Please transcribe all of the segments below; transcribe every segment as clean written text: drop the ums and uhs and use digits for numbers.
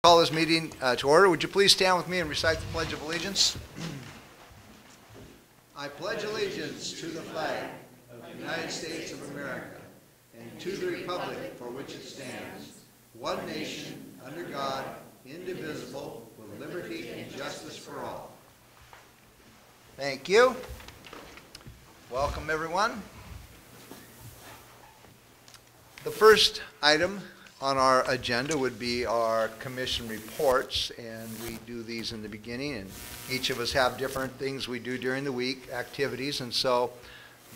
Call this meeting to order. Would you please stand with me and recite the Pledge of Allegiance? I pledge allegiance to the flag of the United States of America and to the republic for which it stands, one nation, under God, indivisible, with liberty and justice for all. Thank you. Welcome, everyone. The first item on our agenda would be our commission reports, and we do these in the beginning, and each of us have different things we do during the week, activities, and so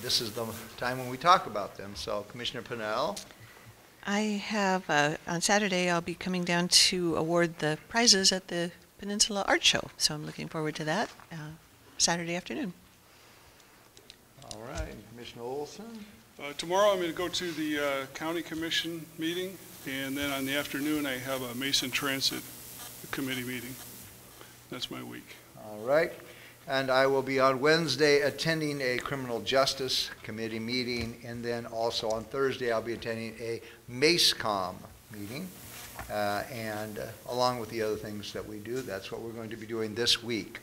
this is the time when we talk about them. So, Commissioner Pennell. I have, on Saturday, I'll be coming down to award the prizes at the Peninsula Art Show, so I'm looking forward to that Saturday afternoon. All right, Commissioner Olson. Tomorrow I'm going to go to the County Commission meeting, and then on the afternoon I have a Mason Transit Committee meeting. That's my week. All right. And I will be on Wednesday attending a Criminal Justice Committee meeting, and then also on Thursday I'll be attending a MACECOM meeting, and along with the other things that we do, that's what we're going to be doing this week.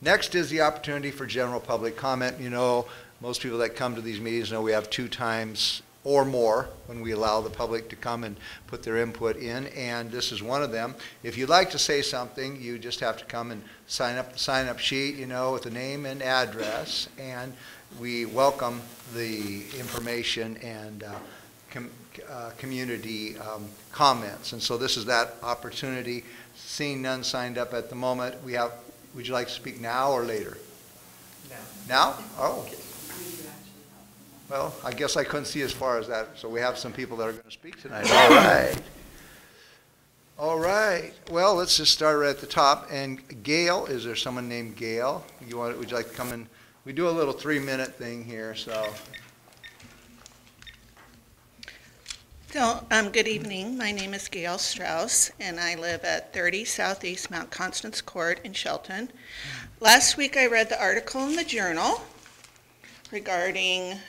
Next is the opportunity for general public comment. You know, most people that come to these meetings know we have 2 times or more when we allow the public to come and put their input in, and this is one of them. If you'd like to say something, you just have to come and sign up the sign-up sheet, you know, with the name and address, and we welcome the information and community comments. And so this is that opportunity. Seeing none signed up at the moment, we have. Would you like to speak now or later? Now. Now? Oh. Well, I guess I couldn't see as far as that, so we have some people that are going to speak tonight. All right. All right. Well, let's just start right at the top. And Gail, is there someone named Gail? Would you like to come in? We do a little 3-minute thing here, so. Good evening. My name is Gail Strauss, and I live at 30 Southeast Mount Constance Court in Shelton. Last week I read the article in the Journal regarding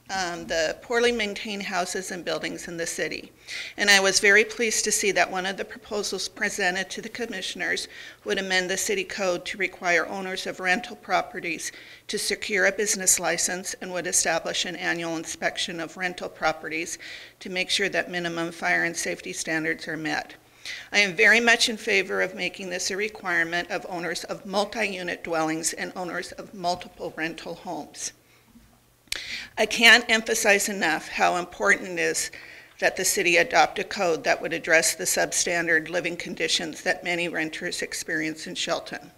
the poorly maintained houses and buildings in the city. And I was very pleased to see that one of the proposals presented to the commissioners would amend the city code to require owners of rental properties to secure a business license, and would establish an annual inspection of rental properties to make sure that minimum fire and safety standards are met. I am very much in favor of making this a requirement of owners of multi-unit dwellings and owners of multiple rental homes. I can't emphasize enough how important it is that the city adopt a code that would address the substandard living conditions that many renters experience in Shelton.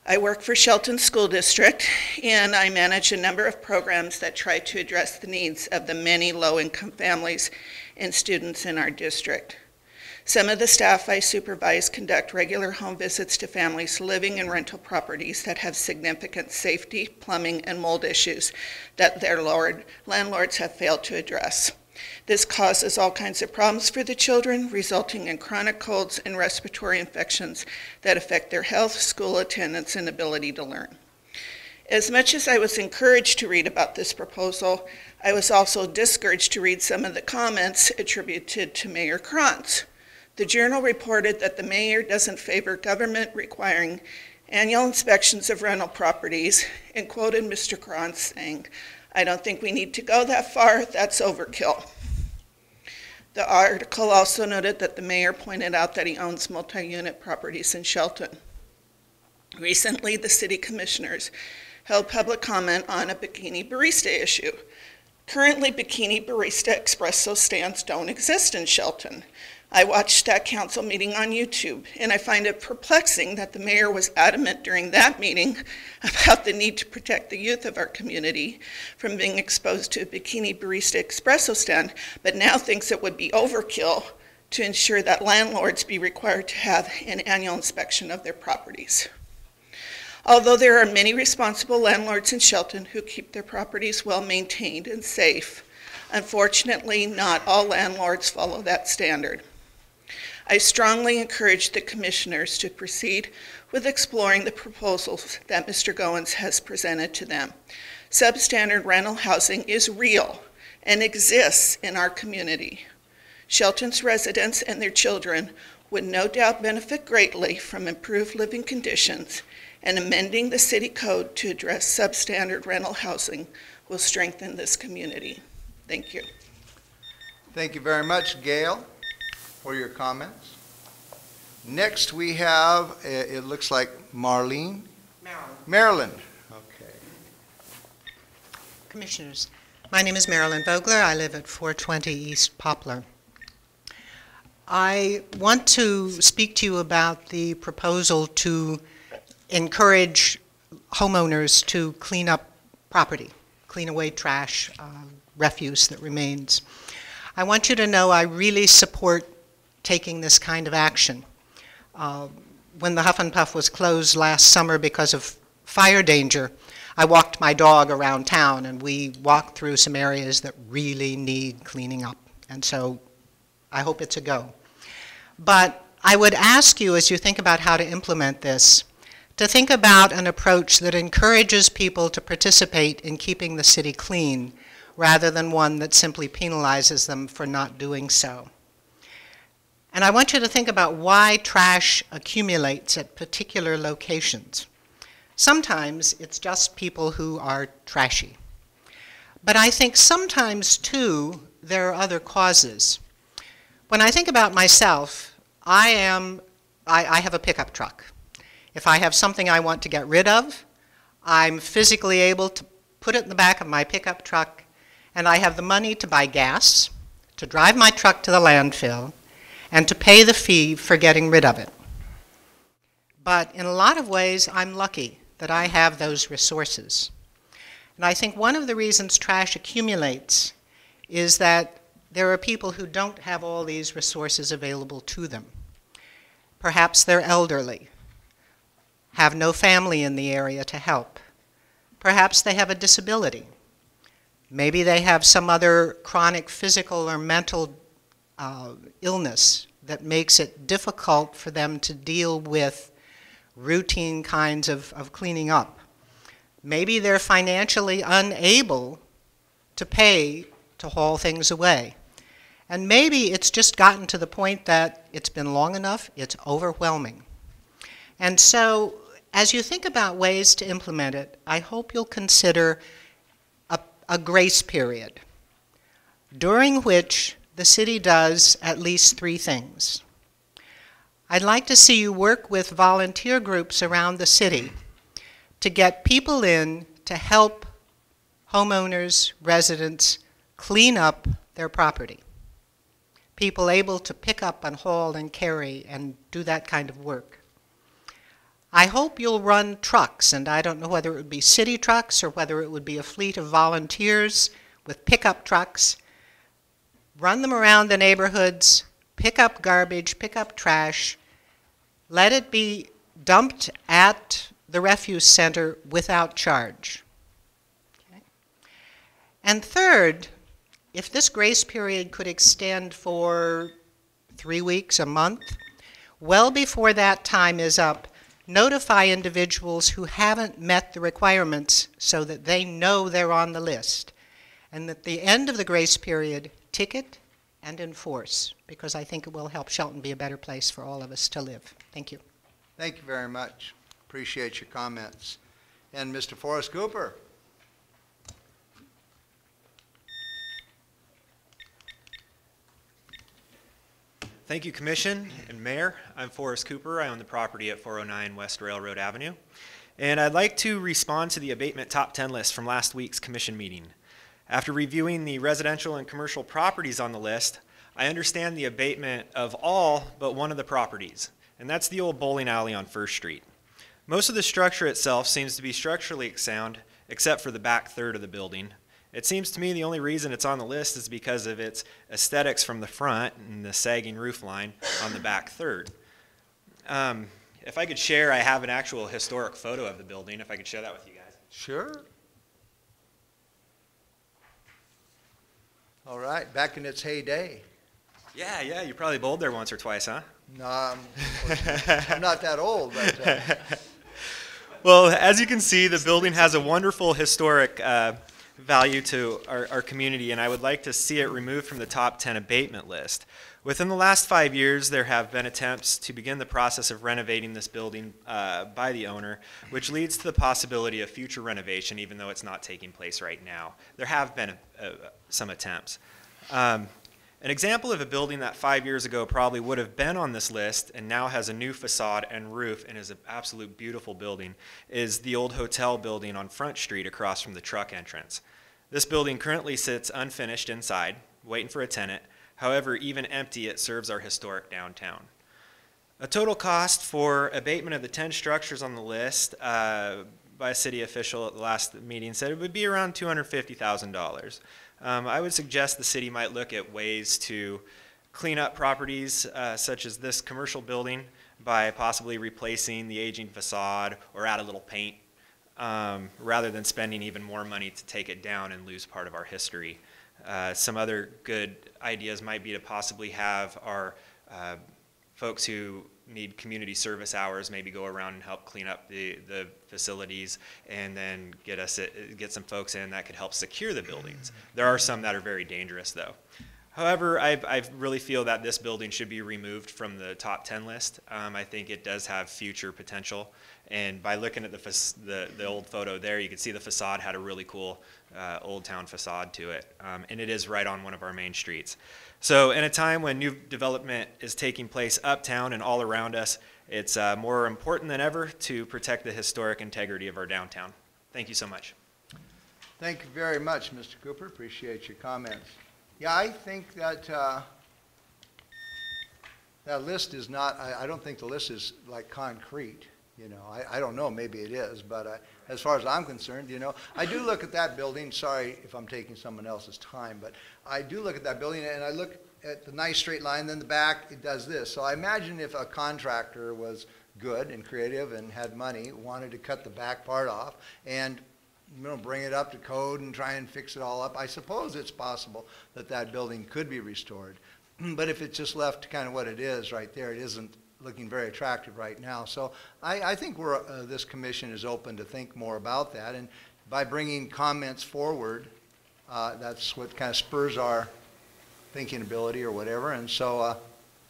I work for Shelton School District, and I manage a number of programs that try to address the needs of the many low-income families and students in our district. Some of the staff I supervise conduct regular home visits to families living in rental properties that have significant safety, plumbing, and mold issues that their landlords have failed to address. This causes all kinds of problems for the children, resulting in chronic colds and respiratory infections that affect their health, school attendance, and ability to learn. As much as I was encouraged to read about this proposal, I was also discouraged to read some of the comments attributed to Mayor Krantz. The Journal reported that the mayor doesn't favor government requiring annual inspections of rental properties, and quoted Mr. Krantz saying, "I don't think we need to go that far, that's overkill." The article also noted that the mayor pointed out that he owns multi-unit properties in Shelton. Recently, the city commissioners held public comment on a bikini barista issue. Currently, bikini barista espresso stands don't exist in Shelton. I watched that council meeting on YouTube, and I find it perplexing that the mayor was adamant during that meeting about the need to protect the youth of our community from being exposed to a bikini barista espresso stand, but now thinks it would be overkill to ensure that landlords be required to have an annual inspection of their properties. Although there are many responsible landlords in Shelton who keep their properties well maintained and safe, unfortunately, not all landlords follow that standard. I strongly encourage the commissioners to proceed with exploring the proposals that Mr. Goins has presented to them. Substandard rental housing is real and exists in our community. Shelton's residents and their children would no doubt benefit greatly from improved living conditions, and amending the city code to address substandard rental housing will strengthen this community. Thank you. Thank you very much, Gail, for your comments. Next, we have, it looks like Marlene. Marilyn. Okay. Commissioners, my name is Marilyn Vogler. I live at 420 East Poplar. I want to speak to you about the proposal to encourage homeowners to clean up property, clean away trash, refuse that remains. I want you to know I really support taking this kind of action. When the Huff and Puff was closed last summer because of fire danger, I walked my dog around town, and we walked through some areas that really need cleaning up. And so I hope it's a go. But I would ask you, as you think about how to implement this, to think about an approach that encourages people to participate in keeping the city clean, rather than one that simply penalizes them for not doing so. And I want you to think about why trash accumulates at particular locations. Sometimes it's just people who are trashy. But I think sometimes, too, there are other causes. When I think about myself, I have a pickup truck. If I have something I want to get rid of, I'm physically able to put it in the back of my pickup truck, and I have the money to buy gas, to drive my truck to the landfill, and to pay the fee for getting rid of it. But in a lot of ways, I'm lucky that I have those resources. And I think one of the reasons trash accumulates is that there are people who don't have all these resources available to them. Perhaps they're elderly, have no family in the area to help. Perhaps they have a disability. Maybe they have some other chronic physical or mental illness that makes it difficult for them to deal with routine kinds of cleaning up. Maybe they're financially unable to pay to haul things away. And maybe it's just gotten to the point that it's been long enough, it's overwhelming. And so, as you think about ways to implement it, I hope you'll consider a grace period during which the city does at least 3 things. I'd like to see you work with volunteer groups around the city to get people in to help homeowners, residents, clean up their property. People able to pick up and haul and carry and do that kind of work. I hope you'll run trucks, and I don't know whether it would be city trucks or whether it would be a fleet of volunteers with pickup trucks. Run them around the neighborhoods, pick up garbage, pick up trash, let it be dumped at the refuse center without charge. Okay. And third, if this grace period could extend for 3 weeks, a month, well before that time is up, notify individuals who haven't met the requirements so that they know they're on the list. And at the end of the grace period, ticket and enforce, because I think it will help Shelton be a better place for all of us to live. Thank you. Thank you very much. Appreciate your comments. And Mr. Forrest Cooper. Thank you, Commission and Mayor. I'm Forrest Cooper. I own the property at 409 West Railroad Avenue. And I'd like to respond to the abatement top 10 list from last week's Commission meeting. After reviewing the residential and commercial properties on the list, I understand the abatement of all but one of the properties, and that's the old bowling alley on First Street. Most of the structure itself seems to be structurally sound, except for the back third of the building. It seems to me the only reason it's on the list is because of its aesthetics from the front and the sagging roof line on the back third. If I could share, I have an actual historic photo of the building, if I could share that with you guys. Sure. All right, back in its heyday. Yeah, you probably bowled there once or twice, huh? No, I'm not that old, but... Well, as you can see, the building has a wonderful historic value to our community, and I would like to see it removed from the top 10 abatement list. Within the last 5 years, there have been attempts to begin the process of renovating this building by the owner, which leads to the possibility of future renovation, even though it's not taking place right now. There have been some attempts. An example of a building that 5 years ago probably would have been on this list and now has a new facade and roof and is an absolute beautiful building is the old hotel building on Front Street across from the truck entrance. This building currently sits unfinished inside, waiting for a tenant. However, even empty, it serves our historic downtown. A total cost for abatement of the 10 structures on the list by a city official at the last meeting said it would be around $250,000. I would suggest the city might look at ways to clean up properties such as this commercial building by possibly replacing the aging facade or add a little paint rather than spending even more money to take it down and lose part of our history. Some other good ideas might be to possibly have our folks who need community service hours maybe go around and help clean up the facilities, and then get some folks in that could help secure the buildings. There are some that are very dangerous though. However, I really feel that this building should be removed from the top 10 list. I think it does have future potential, and by looking at the old photo there, you can see the facade had a really cool old town facade to it, and it is right on one of our main streets. So in a time when new development is taking place uptown and all around us, it's more important than ever to protect the historic integrity of our downtown. Thank you so much. Thank you very much, Mr. Cooper. Appreciate your comments. Yeah, I think that that list is not, I don't think the list is like concrete. You know, I don't know, maybe it is, but as far as I'm concerned, you know, I do look at that building. Sorry if I'm taking someone else's time, but I do look at that building and I look at the nice straight line, then the back, it does this. So I imagine if a contractor was good and creative and had money, wanted to cut the back part off and, you know, bring it up to code and try and fix it all up, I suppose it's possible that that building could be restored. But if it's just left kind of what it is right there, it isn't looking very attractive right now. So I think this commission is open to think more about that. And by bringing comments forward, that's what kind of spurs our thinking ability or whatever. And so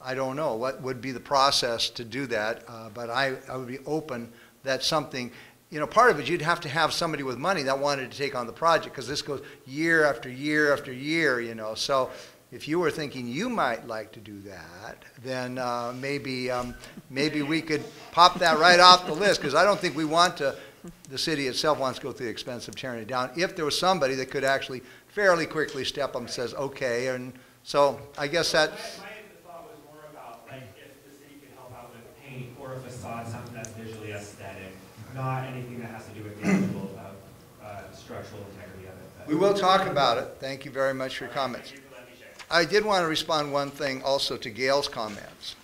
I don't know what would be the process to do that, but I would be open that something, you know, part of it, you'd have to have somebody with money that wanted to take on the project, because this goes year after year after year, you know. So if you were thinking you might like to do that, then maybe we could pop that right off the list, because I don't think we want to, the city itself wants to go through the expense of tearing it down. If there was somebody that could actually fairly quickly step up and says, okay, and so I guess that. My thought was more about like if the city could help out with paint or a facade, something that's visually aesthetic, not anything that has to do with the actual structural integrity of it. We will talk about it. Thank you very much for your comments. I did want to respond one thing also to Gail's comments.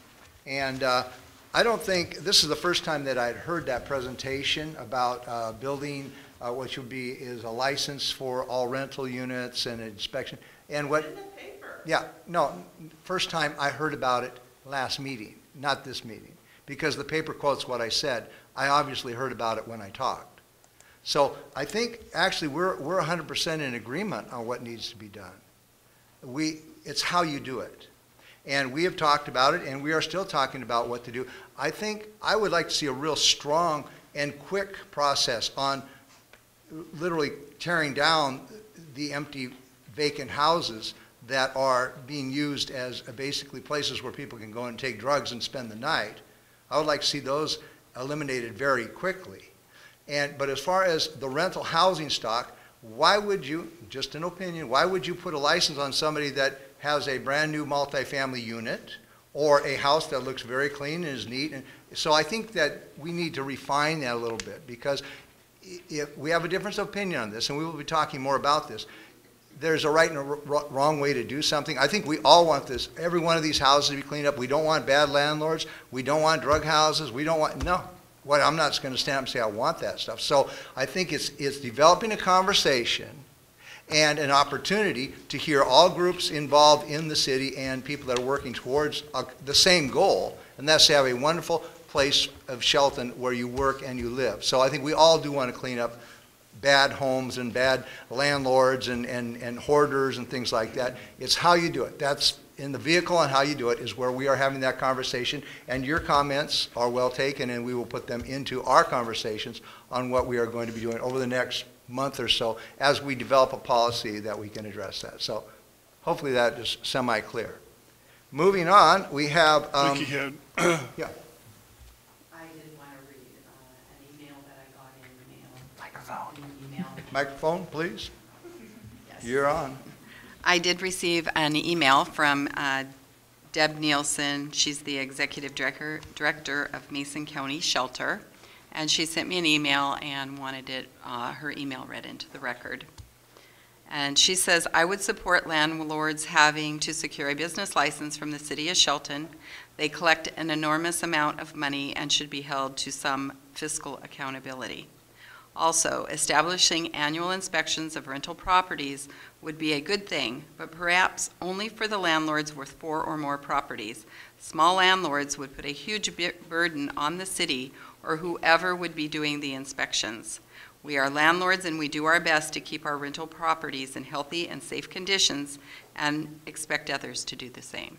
And I don't think, this is the first time that I'd heard that presentation about building, which would be, is a license for all rental units and inspection. And what? In the paper. Yeah, no, first time I heard about it last meeting, not this meeting, because the paper quotes what I said. I obviously heard about it when I talked. So I think actually we're 100% in agreement on what needs to be done. It's how you do it. And we have talked about it, and we are still talking about what to do. I think I would like to see a real strong and quick process on literally tearing down the empty vacant houses that are being used as basically places where people can go and take drugs and spend the night. I would like to see those eliminated very quickly. But as far as the rental housing stock, why would you, just an opinion, why would you put a license on somebody that has a brand new multifamily unit or a house that looks very clean and is neat? And so I think that we need to refine that a little bit, because if we have a difference of opinion on this, and we will be talking more about this, there's a right and a wrong way to do something. I think we all want this, every one of these houses to be cleaned up. We don't want bad landlords. We don't want drug houses. We don't want, no. What, I'm not going to stand up and say I want that stuff. So I think it's developing a conversation and an opportunity to hear all groups involved in the city and people that are working towards the same goal, and that's to have a wonderful place of Shelton where you work and you live. So I think we all do want to clean up bad homes and bad landlords and hoarders and things like that. It's how you do it. That's in the vehicle, and how you do it is where we are having that conversation, and your comments are well taken, and we will put them into our conversations on what we are going to be doing over the next month or so as we develop a policy that we can address that. So hopefully that is semi-clear. Moving on, we have... Vicky had, yeah. I did want to read an email that I got in the mail. Microphone. An email. Microphone, please. Yes. You're on. I did receive an email from Deb Nielsen. She's the Executive Director of Mason County Shelter, and she sent me an email and wanted her email read into the record. And she says, I would support landlords having to secure a business license from the City of Shelton. They collect an enormous amount of money and should be held to some fiscal accountability. Also, establishing annual inspections of rental properties would be a good thing, but perhaps only for the landlords with 4 or more properties. Small landlords would put a huge burden on the city or whoever would be doing the inspections. We are landlords and we do our best to keep our rental properties in healthy and safe conditions and expect others to do the same.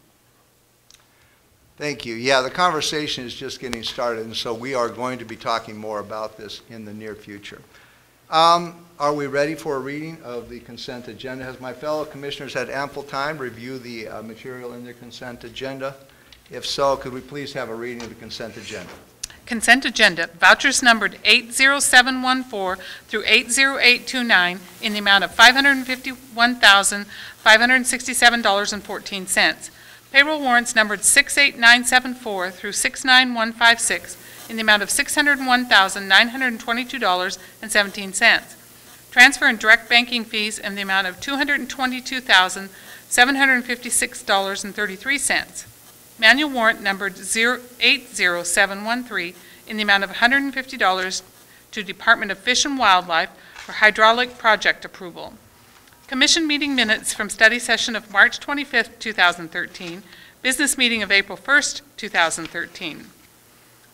Thank you. Yeah, the conversation is just getting started, and so we are going to be talking more about this in the near future. Are we ready for a reading of the consent agenda? Has my fellow commissioners had ample time to review the material in the consent agenda? If so, could we please have a reading of the consent agenda? Consent agenda, vouchers numbered 80714 through 80829 in the amount of $551,567.14. Payroll warrants numbered 68974 through 69156 in the amount of $601,922.17. Transfer and direct banking fees in the amount of $222,756.33. Manual warrant numbered 80713 in the amount of $150 to Department of Fish and Wildlife for hydraulic project approval. Commission meeting minutes from study session of March 25th, 2013, business meeting of April 1st, 2013.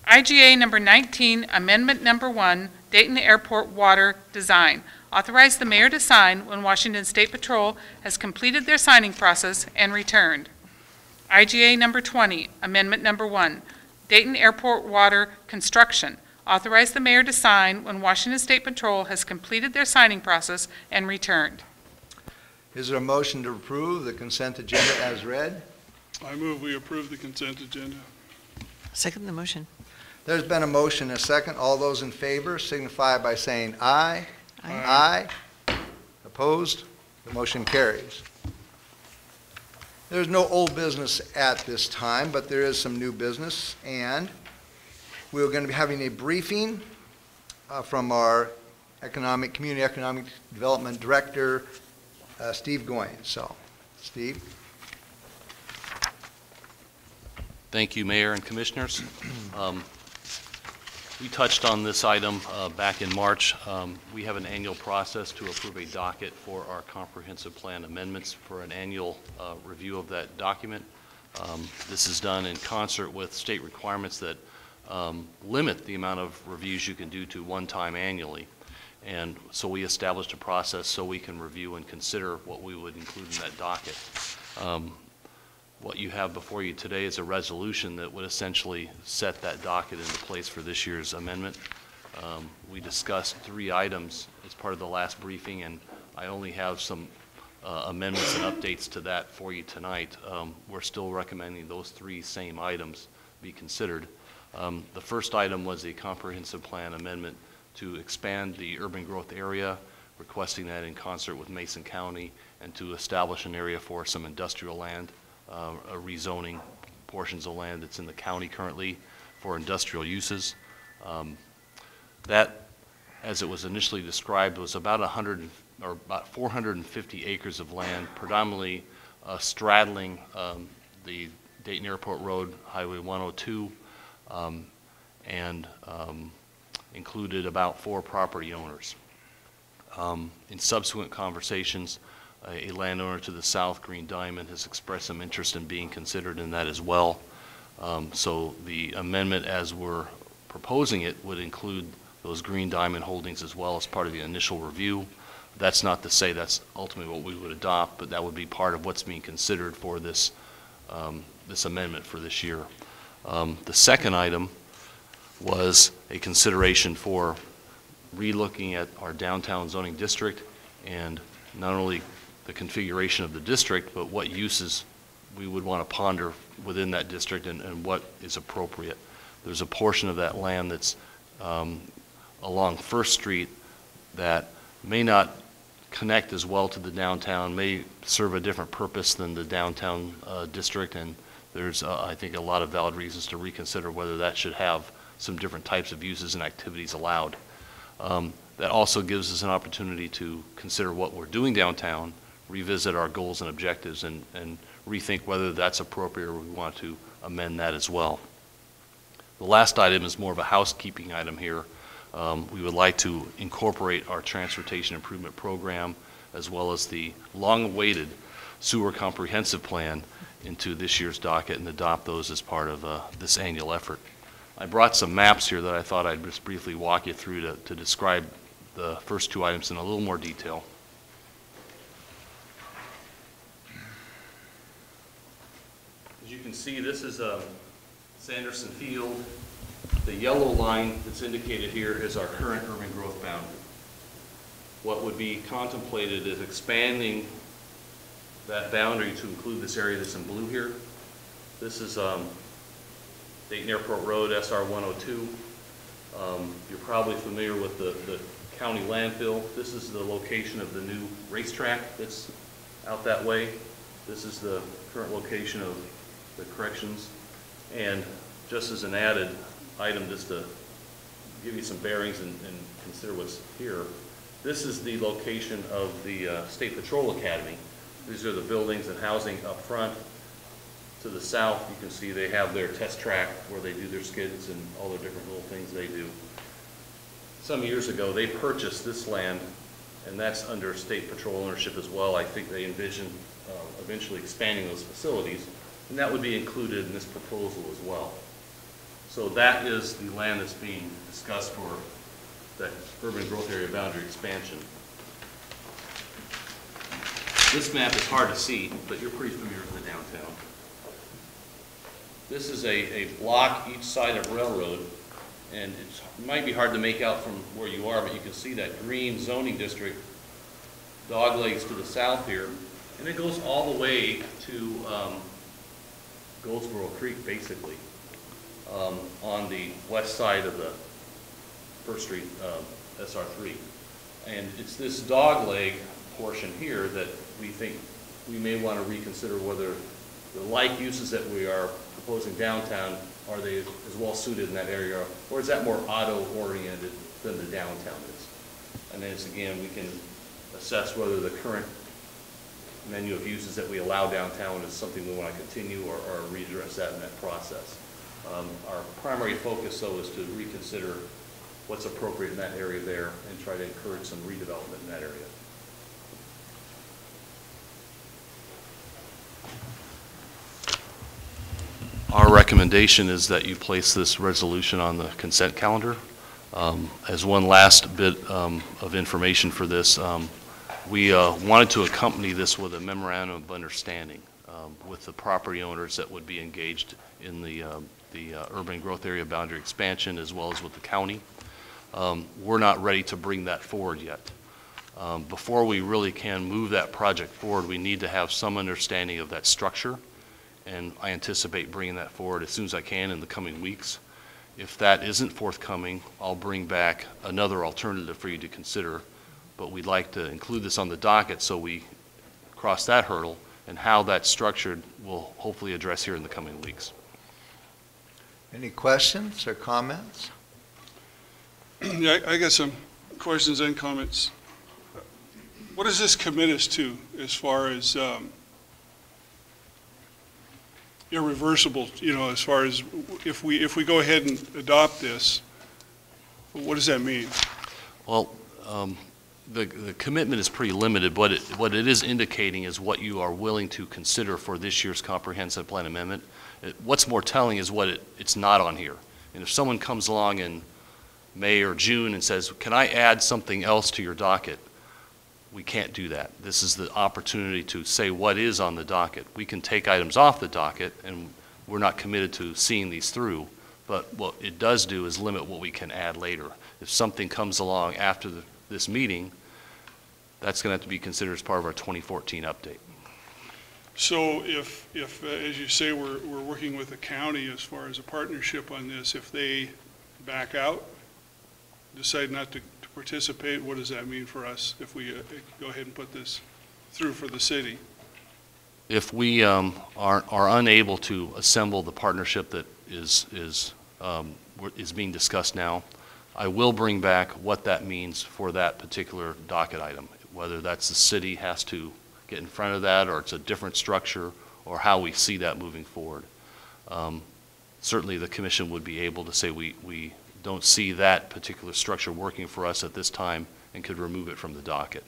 IGA number 19, amendment number 1, Dayton Airport water design. Authorize the mayor to sign when Washington State Patrol has completed their signing process and returned. IGA number 20, amendment number 1, Dayton Airport water construction. Authorize the mayor to sign when Washington State Patrol has completed their signing process and returned. Is there a motion to approve the consent agenda as read? I move we approve the consent agenda. Second the motion. There's been a motion and a second. All those in favor signify by saying aye. Aye. Aye. Opposed? The motion carries. There's no old business at this time, but there is some new business, and we're going to be having a briefing from our Community Economic Development Director, Steve Goins. So, Steve. Thank you, Mayor and Commissioners. We touched on this item back in March. We have an annual process to approve a docket for our comprehensive plan amendments for an annual review of that document. This is done in concert with state requirements that limit the amount of reviews you can do to one time annually. And so we established a process so we can review and consider what we would include in that docket. What you have before you today is a resolution that would essentially set that docket into place for this year's amendment. We discussed 3 items as part of the last briefing, and I only have some amendments and updates to that for you tonight. We're still recommending those 3 same items be considered. The first item was a comprehensive plan amendment to expand the urban growth area, requesting that in concert with Mason County, and to establish an area for some industrial land, rezoning portions of land that's in the county currently for industrial uses. That, as it was initially described, was about 450 acres of land, predominantly straddling the Dayton Airport Road, Highway 102, and included about 4 property owners. In subsequent conversations, a landowner to the south, Green Diamond, has expressed some interest in being considered in that as well. So the amendment as we're proposing it would include those Green Diamond holdings as well as part of the initial review. That's not to say that's ultimately what we would adopt, but that would be part of what's being considered for this, this amendment for this year. The second item was a consideration for re-looking at our downtown zoning district and not only the configuration of the district, but what uses we would want to ponder within that district and what is appropriate. There's a portion of that land that's along First Street that may not connect as well to the downtown, may serve a different purpose than the downtown district, and there's, I think, a lot of valid reasons to reconsider whether that should have some different types of uses and activities allowed. That also gives us an opportunity to consider what we're doing downtown, revisit our goals and objectives, and rethink whether that's appropriate or we want to amend that as well. The last item is more of a housekeeping item here. We would like to incorporate our transportation improvement program as well as the long-awaited sewer comprehensive plan into this year's docket and adopt those as part of this annual effort. I brought some maps here that I thought I'd just briefly walk you through to describe the first two items in a little more detail. As you can see, this is Sanderson Field. The yellow line that's indicated here is our current urban growth boundary. What would be contemplated is expanding that boundary to include this area that's in blue here. This is Dayton Airport Road, SR 102. You're probably familiar with the county landfill. This is the location of the new racetrack that's out that way. This is the current location of the corrections. And just as an added item, just to give you some bearings and consider what's here, this is the location of the State Patrol Academy. These are the buildings and housing up front. To the south, you can see they have their test track where they do their skids and all the different little things they do. Some years ago, they purchased this land, and that's under State Patrol ownership as well. I think they envision eventually expanding those facilities, and that would be included in this proposal as well. So that is the land that's being discussed for that urban growth area boundary expansion. This map is hard to see, but you're pretty familiar with the downtown. This is a block each side of Railroad, and it might be hard to make out from where you are, but you can see that green zoning district, doglegs to the south here, and it goes all the way to Goldsboro Creek, basically, on the west side of the First Street SR3. And it's this dogleg portion here that we think we may want to reconsider whether the like uses that we are proposing downtown, are they as well suited in that area, or is that more auto-oriented than the downtown is? And then again, we can assess whether the current menu of uses that we allow downtown is something we want to continue or readdress that in that process. Our primary focus, though, is to reconsider what's appropriate in that area there and try to encourage some redevelopment in that area. Our recommendation is that you place this resolution on the consent calendar. As one last bit of information for this, we wanted to accompany this with a memorandum of understanding with the property owners that would be engaged in the urban growth area boundary expansion, as well as with the county. We're not ready to bring that forward yet. Before we really can move that project forward, we need to have some understanding of that structure, and I anticipate bringing that forward as soon as I can in the coming weeks. If that isn't forthcoming, I'll bring back another alternative for you to consider, but we'd like to include this on the docket so we cross that hurdle, and how that's structured we'll hopefully address here in the coming weeks. Any questions or comments? Yeah, I got some questions and comments. What does this commit us to as far as irreversible, as far as if we go ahead and adopt this, what does that mean? Well, the commitment is pretty limited, but what it is indicating is what you are willing to consider for this year's comprehensive plan amendment. What's more telling is what it's not on here. And if someone comes along and May or June and says, can I add something else to your docket? We can't do that. This is the opportunity to say what is on the docket. We can take items off the docket, and we're not committed to seeing these through, but what it does do is limit what we can add later. If something comes along after this meeting, that's going to have to be considered as part of our 2014 update. So if as you say, we're working with the county as far as a partnership on this, if they back out, decide not to participate, what does that mean for us if we go ahead and put this through for the city? If we are unable to assemble the partnership that is being discussed now, I will bring back what that means for that particular docket item, whether that's the city has to get in front of that, or it's a different structure, or how we see that moving forward. Certainly the commission would be able to say we don't see that particular structure working for us at this time and could remove it from the docket.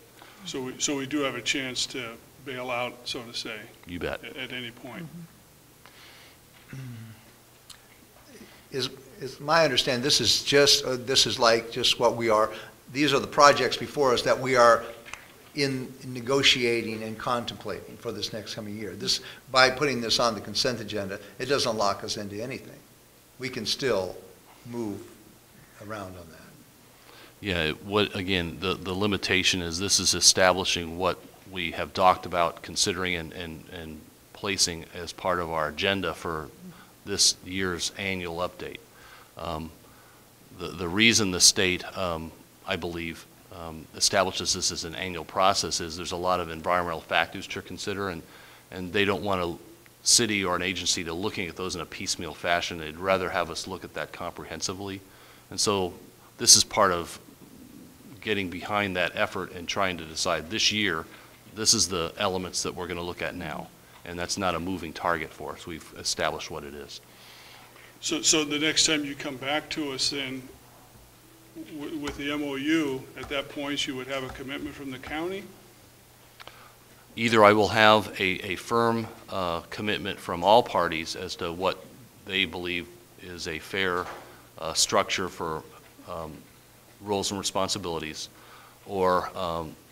So we do have a chance to bail out, so to say. You bet. At any point. Is my understanding, this is just, this is like just what we are, these are the projects before us that we are in negotiating and contemplating for this next coming year. This, by putting this on the consent agenda, it doesn't lock us into anything. We can still move around on that. Yeah, again, the limitation is this is establishing what we have talked about considering and placing as part of our agenda for this year's annual update. The reason the state, I believe, establishes this as an annual process is there's a lot of environmental factors to consider, and they don't want a city or an agency to looking at those in a piecemeal fashion. They'd rather have us look at that comprehensively. And so this is part of getting behind that effort and trying to decide this year, this is the elements that we're going to look at now. And that's not a moving target for us. We've established what it is. So the next time you come back to us then with the MOU, at that point you would have a commitment from the county? Either I will have a firm commitment from all parties as to what they believe is a fair structure for roles and responsibilities, or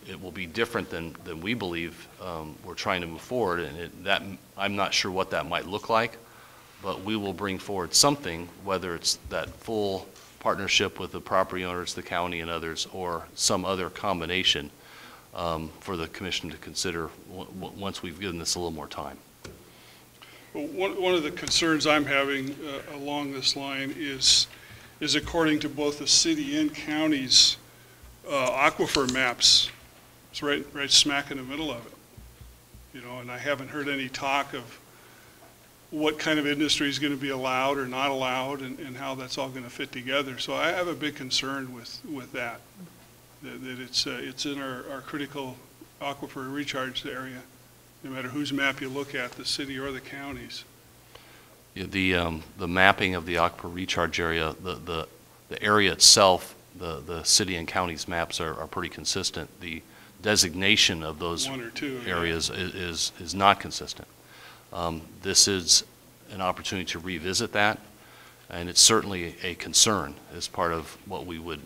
it will be different than we believe we're trying to move forward, and I'm not sure what that might look like, but we will bring forward something, whether it's that full partnership with the property owners, the county, and others, or some other combination for the commission to consider once we've given this a little more time. Well, one of the concerns I'm having along this line is according to both the city and county's aquifer maps, it's right smack in the middle of it. You know, and I haven't heard any talk of what kind of industry is going to be allowed or not allowed, and how that's all going to fit together. So I have a big concern with that it's in our critical aquifer recharge area, no matter whose map you look at, the city or the counties. Yeah, the mapping of the aquifer recharge area, the area itself, the city and county's maps are pretty consistent. The designation of those one or two areas is not consistent. This is an opportunity to revisit that, and it's certainly a concern as part of what we would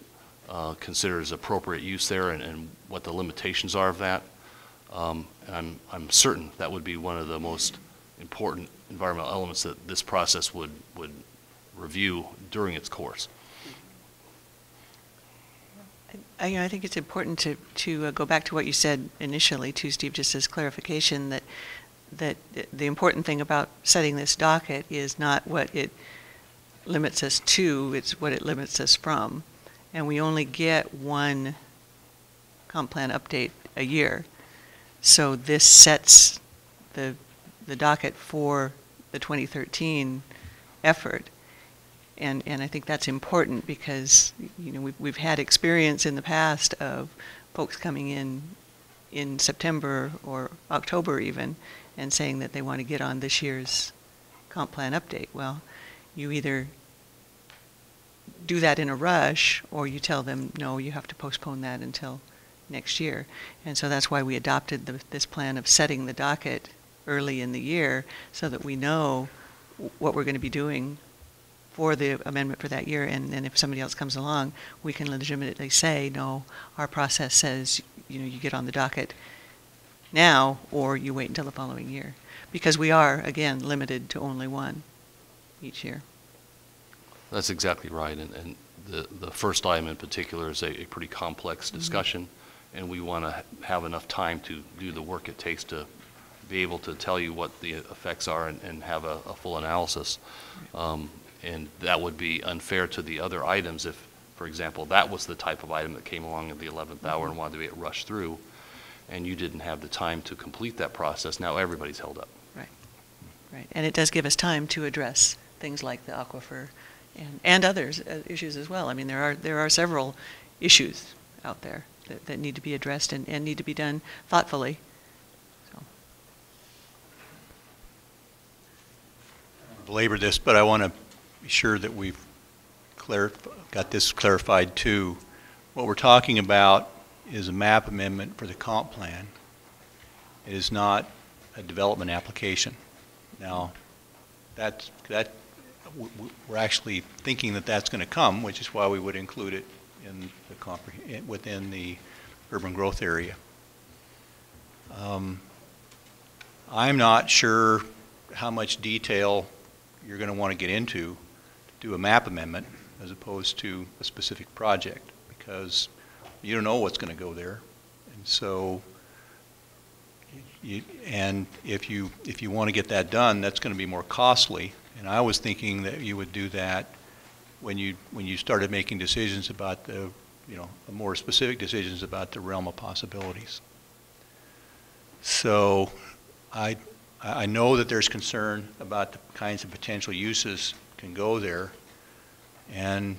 consider as appropriate use there, and what the limitations are of that. And I'm certain that would be one of the most important environmental elements that this process would review during its course. I think it's important to go back to what you said initially, too, Steve, just as clarification, that the important thing about setting this docket is not what it limits us to, it's what it limits us from. And we only get one comp plan update a year. So this sets the docket for the 2013 effort. And I think that's important because, you know, we've had experience in the past of folks coming in September or October even and saying that they want to get on this year's comp plan update. Well, you either do that in a rush or you tell them, no, you have to postpone that until next year. And so that's why we adopted this plan of setting the docket early in the year so that we know what we're going to be doing for the amendment for that year, and if somebody else comes along, we can legitimately say, no, our process says, you get on the docket now, or you wait until the following year. Because we are, again, limited to only one each year. That's exactly right, and the first item in particular is a pretty complex discussion, and we want to have enough time to do the work it takes to be able to tell you what the effects are and have a full analysis. And that would be unfair to the other items if, for example, that was the type of item that came along at the 11th hour and wanted to get rushed through, and you didn't have the time to complete that process. Now everybody's held up. Right, and it does give us time to address things like the aquifer and others issues as well. I mean, there are several issues out there that need to be addressed and need to be done thoughtfully. So. Belabor this, but I want to be sure that we've got this clarified too. What we're talking about is a map amendment for the comp plan. It is not a development application. Now, we're actually thinking that that's going to come, which is why we would include it in the within the urban growth area. I'm not sure how much detail you're going to want to get into to do a map amendment as opposed to a specific project, because you don't know what's going to go there, and so. And if you want to get that done, that's going to be more costly. And I was thinking that you would do that when you started making decisions about the, more specific decisions about the realm of possibilities. So I know that there's concern about the kinds of potential uses can go there, and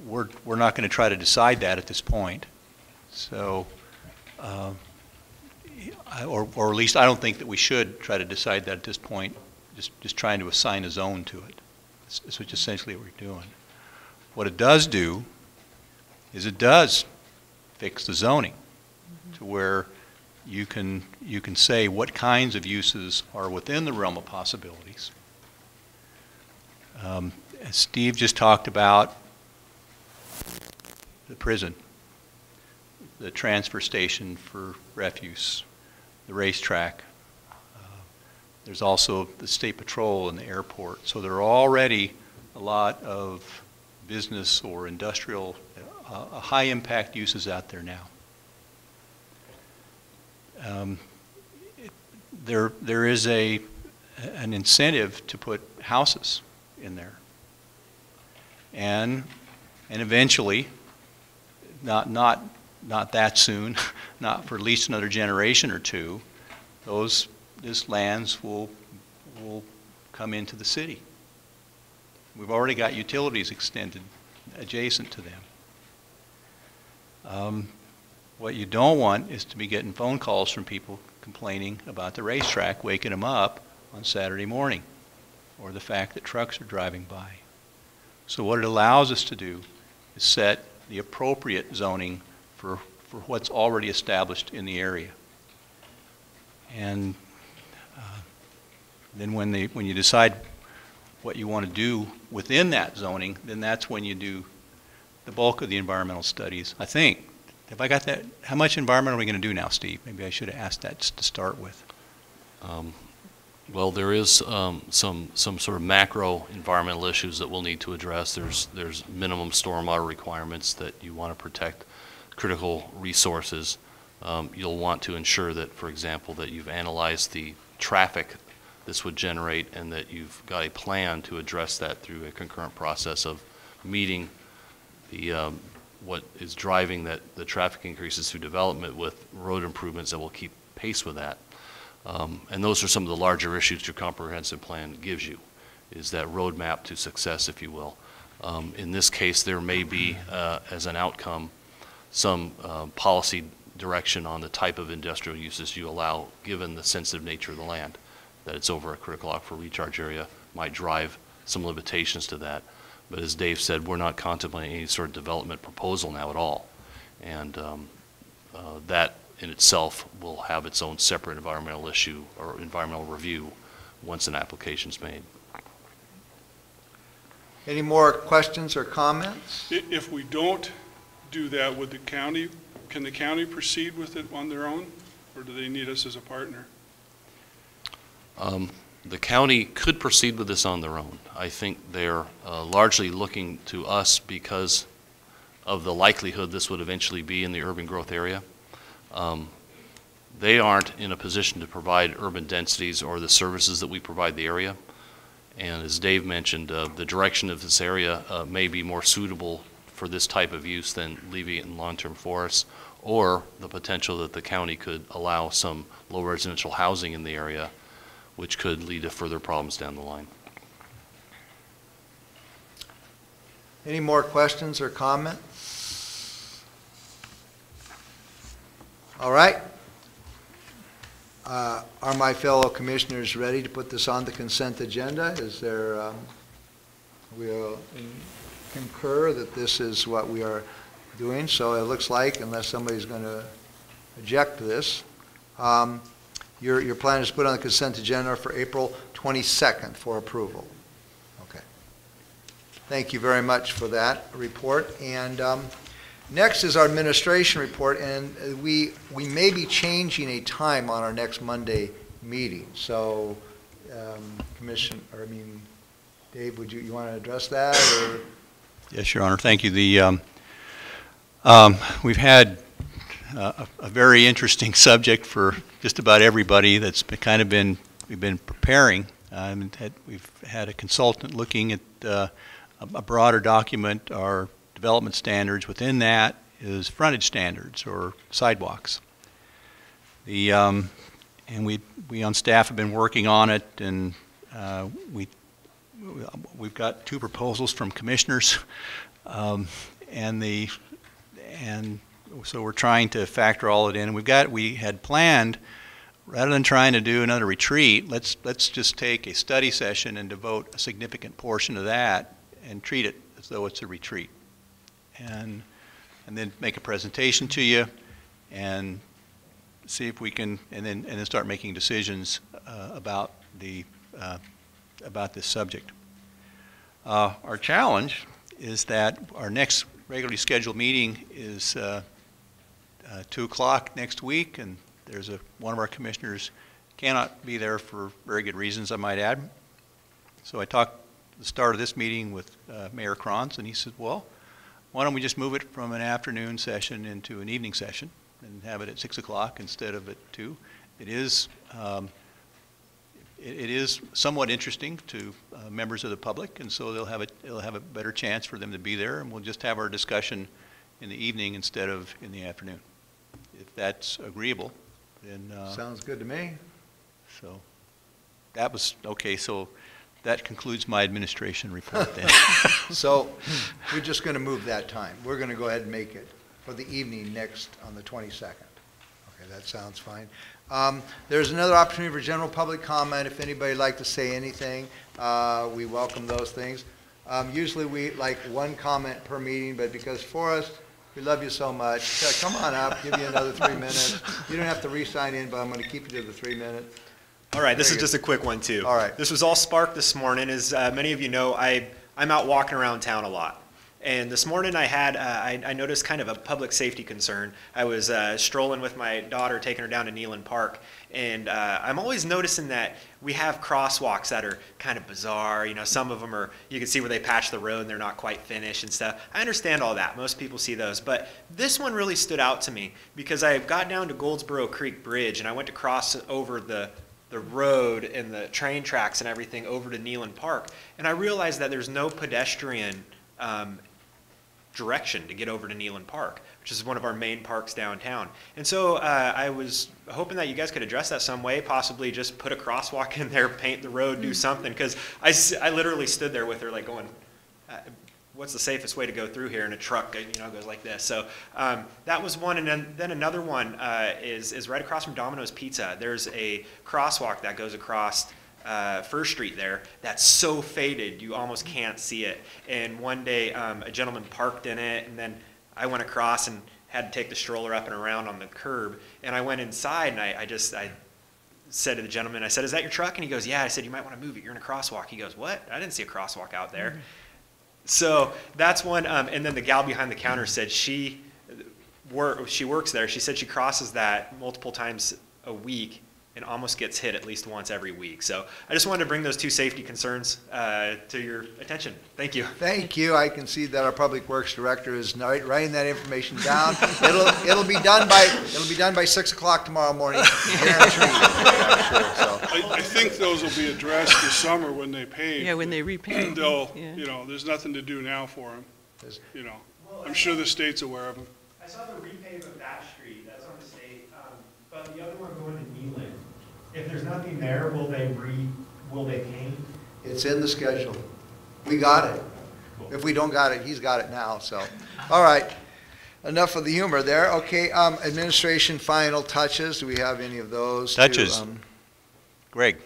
we're not going to try to decide that at this point. So. Or at least I don't think that we should try to decide that at this point, just trying to assign a zone to it. That's essentially what we're doing. What it does do is it does fix the zoning to where you can say what kinds of uses are within the realm of possibilities. As Steve just talked about, the prison, the transfer station for refuse, the racetrack. There's also the state patrol and the airport. So there are already a lot of business or industrial, high impact uses out there now. There is an incentive to put houses in there, and eventually, not that soon, not for at least another generation or two, this lands will come into the city. We've already got utilities extended adjacent to them. What you don't want is to be getting phone calls from people complaining about the racetrack waking them up on Saturday morning, or the fact that trucks are driving by. So what it allows us to do is set the appropriate zoning for what's already established in the area. And then when you decide what you want to do within that zoning, then that's when you do the bulk of the environmental studies. I think, have I got that? How much environmental are we going to do now, Steve? Maybe I should have asked that to start with. Well, there is some sort of macro environmental issues that we'll need to address. There's minimum stormwater requirements that you want to protect critical resources. You'll want to ensure that, for example, that you've analyzed the traffic this would generate and that you've got a plan to address that through a concurrent process of meeting the what is driving the traffic increases through development with road improvements that will keep pace with that. And those are some of the larger issues your comprehensive plan gives you, is that roadmap to success, if you will. In this case, there may be, as an outcome, some policy direction on the type of industrial uses you allow, given the sensitive nature of the land, that it's over a critical aquifer recharge area might drive some limitations to that. But as Dave said, we're not contemplating any sort of development proposal now at all. And that in itself will have its own separate environmental issue or environmental review once an application's made. Any more questions or comments? If we don't do that, can the county proceed with it on their own? Or do they need us as a partner? The county could proceed with this on their own. I think they're largely looking to us because of the likelihood this would eventually be in the urban growth area. They aren't in a position to provide urban densities or the services that we provide the area. And as Dave mentioned, the direction of this area may be more suitable for this type of use than leaving it in long-term forests, or the potential that the county could allow some low residential housing in the area, which could lead to further problems down the line. Any more questions or comments? All right. Are my fellow commissioners ready to put this on the consent agenda? Is there, we'll concur that this is what we are doing. So it looks like, unless somebody's going to object to this, your plan is to put on the consent agenda for April 22nd for approval. Okay. Thank you very much for that report. And next is our administration report, and we may be changing a time on our next Monday meeting. So, Dave, would you want to address that? Or? Yes, Your Honor. Thank you. We've had a very interesting subject for just about everybody that's we've been preparing. We've had a consultant looking at a broader document, our development standards. Within that is frontage standards or sidewalks. And we on staff have been working on it, and we've got 2 proposals from commissioners, and so we're trying to factor all it in. We had planned, rather than trying to do another retreat, let's just take a study session and devote a significant portion of that and treat it as though it's a retreat, and then make a presentation to you and see if we can, and then start making decisions about this subject. Our challenge is that our next regularly scheduled meeting is 2 o'clock next week, and there's one of our commissioners cannot be there for very good reasons, I might add. So I talked at the start of this meeting with Mayor Kranz, and he said, well, why don't we just move it from an afternoon session into an evening session and have it at 6 o'clock instead of at 2. It is somewhat interesting to members of the public, and so they'll have a better chance for them to be there, and we'll just have our discussion in the evening instead of in the afternoon. If that's agreeable, then sounds good to me. So that was okay. So that concludes my administration report then. So we're just going to move that time. We're going to go ahead and make it for the evening next on the 22nd. Okay, that sounds fine. There's another opportunity for general public comment. If anybody'd like to say anything, we welcome those things. Usually we like 1 comment per meeting, but because Forrest, we love you so much, come on up, give you another 3 minutes. You don't have to re-sign in, but I'm going to keep you to the 3 minutes. All right, this is just a quick one too. All right. This was all sparked this morning. As many of you know, I'm out walking around town a lot. And this morning I noticed kind of a public safety concern. I was strolling with my daughter, taking her down to Neyland Park, and I'm always noticing that we have crosswalks that are kind of bizarre. You know, some of them are, you can see where they patch the road and they're not quite finished and stuff. I understand all that. Most people see those. But this one really stood out to me because I got down to Goldsboro Creek Bridge and I went to cross over the road and the train tracks and everything over to Neyland Park, and I realized that there's no pedestrian direction to get over to Neyland Park, which is one of our main parks downtown. And so I was hoping that you guys could address that some way, possibly just put a crosswalk in there, paint the road, do something, because I literally stood there with her like going, what's the safest way to go through here? And a truck, goes like this. So that was one, and then another one is right across from Domino's Pizza. There's a crosswalk that goes across First Street there that's so faded you almost can't see it. And one day a gentleman parked in it, and then I went across and had to take the stroller up and around on the curb. And I went inside and I said to the gentleman, I said, "Is that your truck?" And he goes, "Yeah." I said, "You might want to move it. You're in a crosswalk." He goes, "What? I didn't see a crosswalk out there." So that's one, and then the gal behind the counter said she works there. She said she crosses that multiple times a week and almost gets hit at least once every week. So I just wanted to bring those two safety concerns to your attention. Thank you. Thank you. I can see that our Public Works Director is writing that information down. It'll be done by 6 o'clock tomorrow morning, guaranteed. I'm sure, so. I think those will be addressed this summer when they pave. Yeah, when they repave. They'll, Yeah. you know, there's nothing to do now for them, There's- you know. I'm sure the state's aware of them. I saw the repave of that street, that's on the state, but the other one going to Neelan. If there's nothing there, will they paint? It's in the schedule. We got it. If we don't got it, he's got it now, so. All right. Enough of the humor there. Okay, administration final touches. Do we have any of those? Touches. Greg?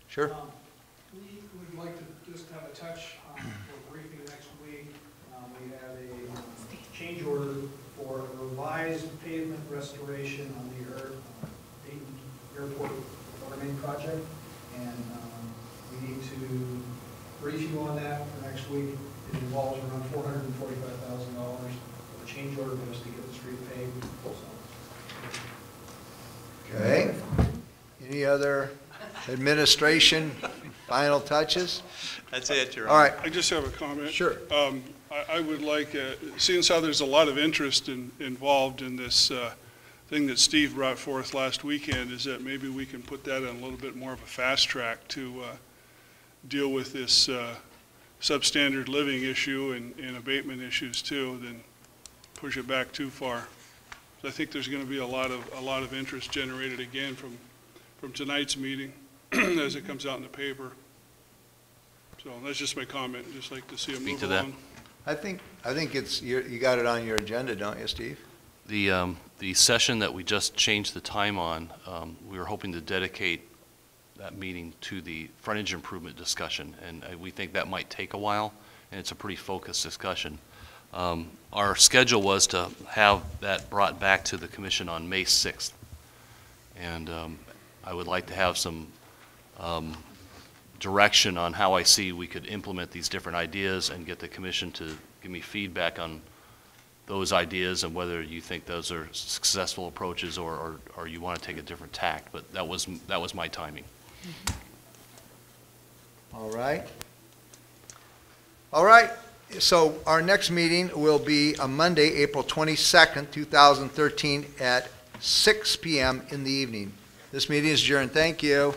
Sure. We would like to just have a touch for briefing next week. We have a change order for a revised pavement restoration on the Dayton Airport water main project. And we need to brief you on that for next week. It involves around $445,000 of a change order for us to get the street paved. Okay. Any other administration final touches? That's it, Your All right. I just have a comment. Sure. I would like, seeing as how there's a lot of interest involved in this thing that Steve brought forth last weekend, is that maybe we can put that on a little bit more of a fast track to deal with this substandard living issue and abatement issues too, than push it back too far. So I think there's going to be a lot of interest generated again from tonight's meeting as it comes out in the paper. So that's just my comment. Just like to see it move along. I think it's, you got it on your agenda, don't you, Steve? The session that we just changed the time on, we were hoping to dedicate that meeting to the frontage improvement discussion, and we think that might take a while, and it's a pretty focused discussion. Our schedule was to have that brought back to the commission on May 6th, and I would like to have some direction on how I see we could implement these different ideas and get the commission to give me feedback on those ideas and whether you think those are successful approaches or you want to take a different tack. But that was my timing. All right. All right. So our next meeting will be on Monday, April 22nd, 2013 at 6 p.m. in the evening. This meeting is adjourned. Thank you.